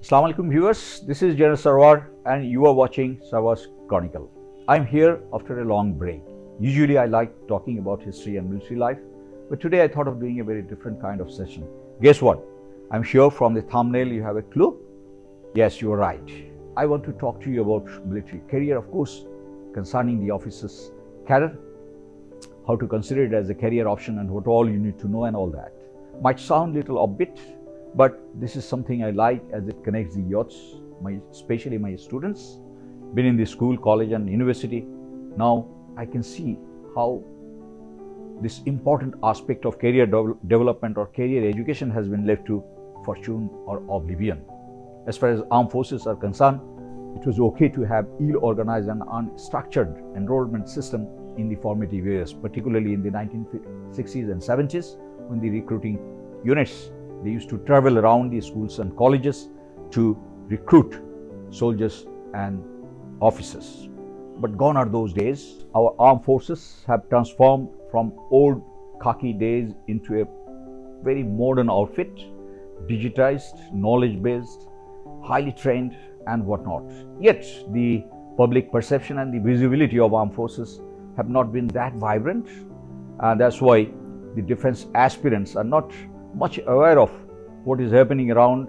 Assalamu alaikum viewers, this is General Sarwar and you are watching Sarwar's Chronicle. I'm here after a long break. Usually I like talking about history and military life, but today I thought of doing a very different kind of session. Guess what? I'm sure from the thumbnail you have a clue. Yes, you are right. I want to talk to you about military career, of course, concerning the officer's cadre, how to consider it as a career option and what all you need to know and all that. Might sound a little offbeat, but this is something I like as it connects the youths, especially my students. Been in the school, college and university. Now I can see how this important aspect of career development or career education has been left to fortune or oblivion. As far as armed forces are concerned, it was okay to have ill-organized and unstructured enrollment system in the formative years, particularly in the 1960s and 70s, when the recruiting units, they used to travel around the schools and colleges to recruit soldiers and officers. But gone are those days. Our armed forces have transformed from old khaki days into a very modern outfit, digitized, knowledge-based, highly trained and whatnot. Yet the public perception and the visibility of armed forces have not been that vibrant, and that's why the defense aspirants are not much aware of what is happening around,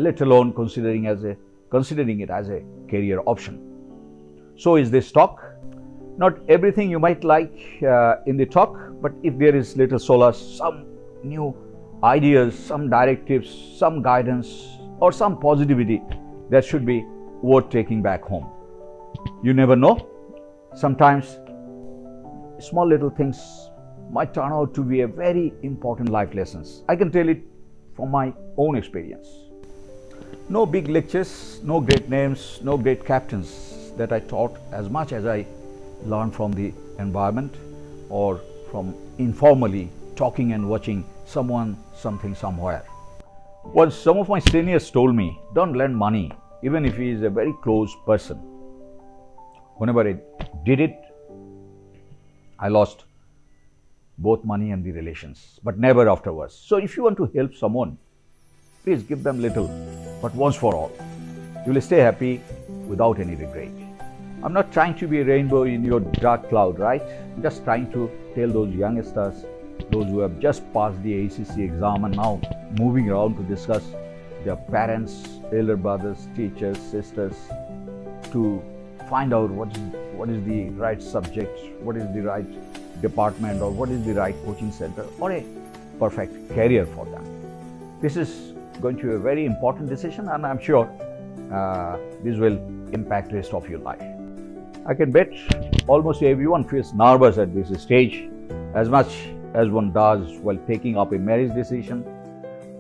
let alone considering it as a career option. So is this talk. Not everything you might like in the talk, but if there is little solace, some new ideas, some directives, some guidance or some positivity, that should be worth taking back home. You never know. Sometimes small little things might turn out to be a very important life lessons. I can tell it from my own experience. No big lectures, no great names, no great captains that I taught as much as I learned from the environment or from informally talking and watching someone, something, somewhere. Once some of my seniors told me, don't lend money, even if he is a very close person. Whenever I did it, I lost both money and the relations, but never afterwards. So if you want to help someone, please give them little, but once for all. You will stay happy without any regret. I'm not trying to be a rainbow in your dark cloud, right? I'm just trying to tell those youngsters, those who have just passed the ACC exam and now moving around to discuss their parents, elder brothers, teachers, sisters, to find out what is the right subject, what is the right department, or what is the right coaching center or a perfect career for them. This is going to be a very important decision, and I'm sure this will impact the rest of your life. I can bet almost everyone feels nervous at this stage, as much as one does while taking up a marriage decision,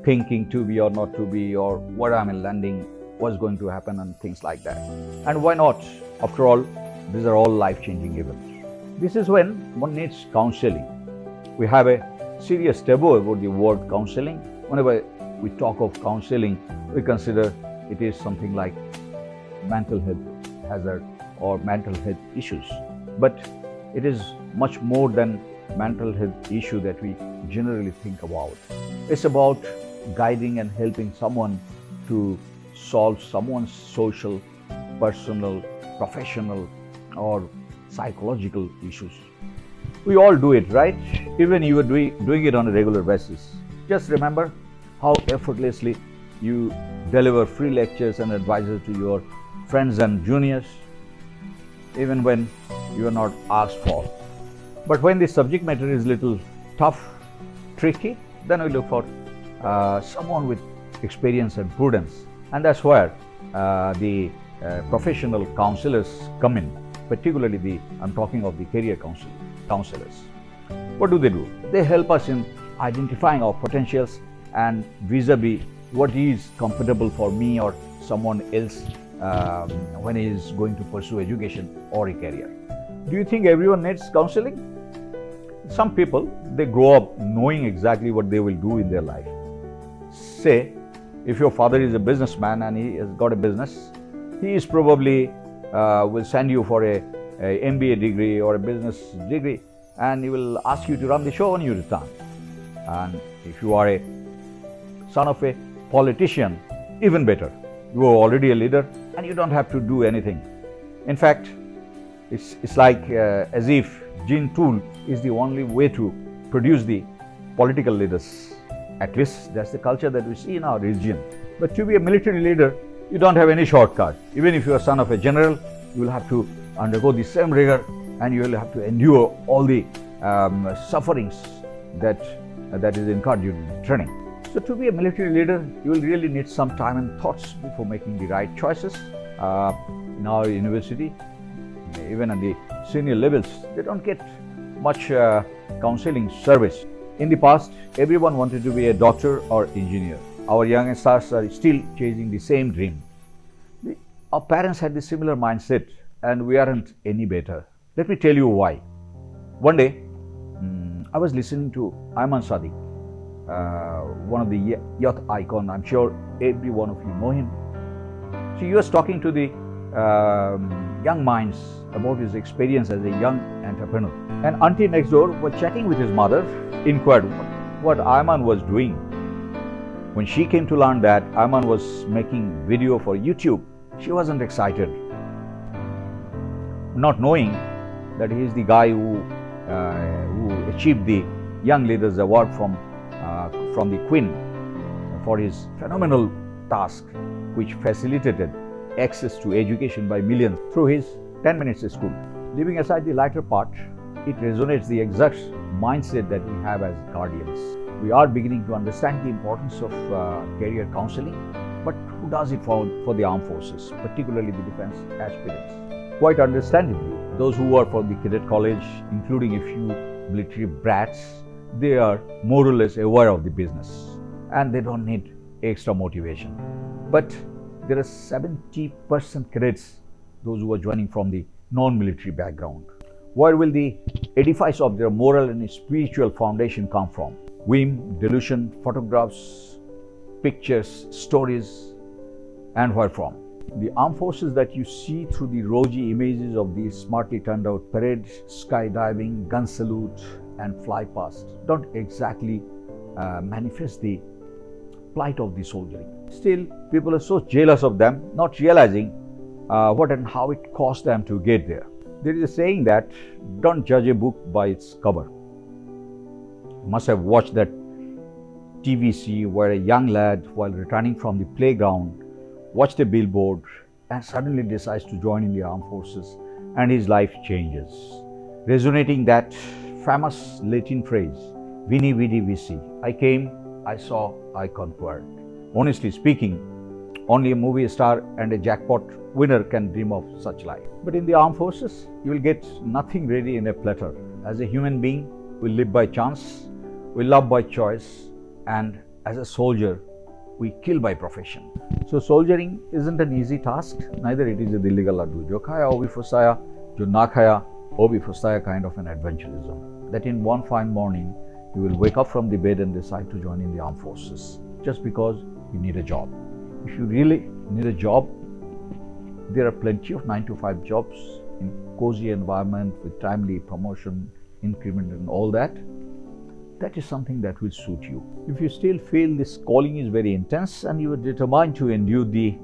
thinking to be or not to be, or where I'm landing, what's going to happen and things like that. And why not? After all, these are all life-changing events. This is when one needs counseling. We have a serious taboo about the word counseling. Whenever we talk of counseling, we consider it is something like mental health hazard or mental health issues. But it is much more than mental health issue that we generally think about. It's about guiding and helping someone to solve someone's social, personal, professional or psychological issues. We all do it, right? Even you are doing it on a regular basis. Just remember how effortlessly you deliver free lectures and advices to your friends and juniors, even when you are not asked for. But when the subject matter is little tough, tricky, then we look for someone with experience and prudence. And that's where the professional counselors come in, particularly I'm talking of the career counselors. What do? They help us in identifying our potentials and vis-a-vis what is comfortable for me or someone else when he is going to pursue education or a career. Do you think everyone needs counseling? Some people, they grow up knowing exactly what they will do in their life. Say, if your father is a businessman and he has got a business, he is probably will send you for a MBA degree or a business degree, and he will ask you to run the show when you return. And if you are a son of a politician, even better. You are already a leader and you don't have to do anything. In fact, it's like as if gene tool is the only way to produce the political leaders. At least that's the culture that we see in our region. But to be a military leader, you don't have any shortcut. Even if you are son of a general, you will have to undergo the same rigor and you will have to endure all the sufferings that is incurred during the training. So to be a military leader, you will really need some time and thoughts before making the right choices. In our university, even at the senior levels, they don't get much counseling service. In the past, everyone wanted to be a doctor or engineer. Our young stars are still chasing the same dream. Our parents had the similar mindset and we aren't any better. Let me tell you why. One day, I was listening to Ayman Sadiq, one of the youth icon. I'm sure every one of you know him. So he was talking to the young minds about his experience as a young entrepreneur. And auntie next door was chatting with his mother, inquired what Ayman was doing. When she came to learn that Ayman was making video for YouTube, she wasn't excited, not knowing that he is the guy who achieved the Young Leaders Award from the Queen for his phenomenal task, which facilitated access to education by millions through his 10 minutes school. Leaving aside the lighter part, it resonates the exact mindset that we have as guardians. We are beginning to understand the importance of career counseling, but who does it for the armed forces, particularly the defense aspirants? Quite understandably, those who are from the cadet college, including a few military brats, they are more or less aware of the business and they don't need extra motivation. But there are 70% cadets, those who are joining from the non-military background. Where will the edifice of their moral and spiritual foundation come from? Whim, delusion, photographs, pictures, stories, and where from? The armed forces that you see through the rosy images of the smartly turned out parade, skydiving, gun salute, and fly past don't exactly manifest the plight of the soldiering. Still, people are so jealous of them, not realizing what and how it cost them to get there. There is a saying that don't judge a book by its cover. You must have watched that TVC where a young lad, while returning from the playground, watched a billboard and suddenly decides to join in the armed forces and his life changes. Resonating that famous Latin phrase, Vini Vidi Vici, I came, I saw, I conquered. Honestly speaking, only a movie star and a jackpot winner can dream of such life. But in the armed forces, you will get nothing ready in a platter. As a human being, we live by chance, we love by choice, and as a soldier, we kill by profession. So soldiering isn't an easy task, neither it is a dil ka laddu. Jo khaya wo bhi fusaya, jo na khaya wo bhi fusaya kind of an adventurism. That in one fine morning, you will wake up from the bed and decide to join in the armed forces just because you need a job. If you really need a job, there are plenty of 9-to-5 jobs in cozy environment with timely promotion, increment and all that. That is something that will suit you. If you still feel this calling is very intense and you are determined to endure the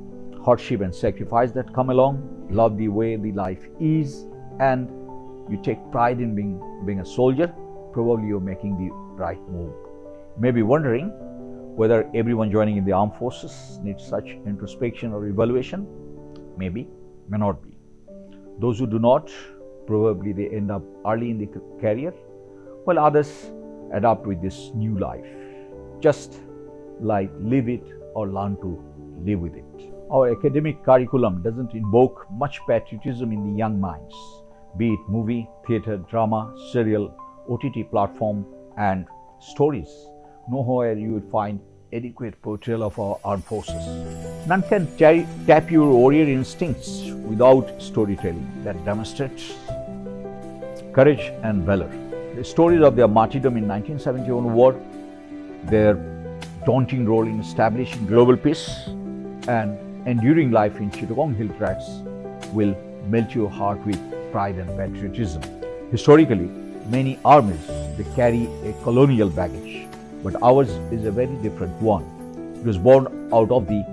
hardship and sacrifice that come along, love the way the life is, and you take pride in being a soldier, probably you're making the right move. You may be wondering whether everyone joining in the armed forces needs such introspection or evaluation. Maybe, may not be. Those who do not, probably they end up early in the career, while others adapt with this new life. Just like live it or learn to live with it. Our academic curriculum doesn't invoke much patriotism in the young minds, be it movie, theatre, drama, serial, OTT platform, and stories. Nowhere you will find adequate portrayal of our armed forces. None can tap your warrior instincts without storytelling that demonstrates courage and valor. The stories of their martyrdom in 1971 war, their daunting role in establishing global peace, and enduring life in Chittagong Hill Tracts will melt your heart with pride and patriotism. Historically, many armies, they carry a colonial baggage, but ours is a very different one. It was born out of the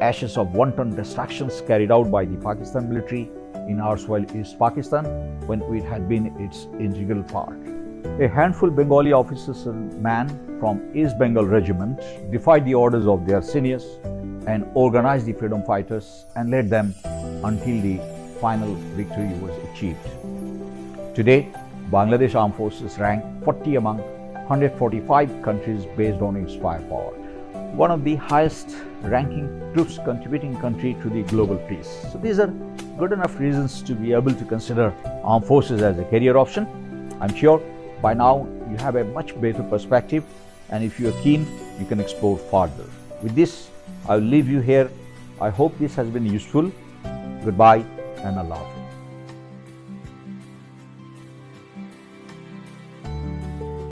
ashes of wanton destructions carried out by the Pakistan military in erstwhile East Pakistan when it had been its integral part. A handful Bengali officers and men from East Bengal Regiment defied the orders of their seniors and organized the freedom fighters and led them until the final victory was achieved. Today, Bangladesh Armed Forces rank 40 among 145 countries based on its firepower. One of the highest ranking troops contributing country to the global peace. So these are good enough reasons to be able to consider armed forces as a career option. I'm sure by now you have a much better perspective, and if you are keen, you can explore further. With this, I'll leave you here. I hope this has been useful. Goodbye and Allah Hafiz.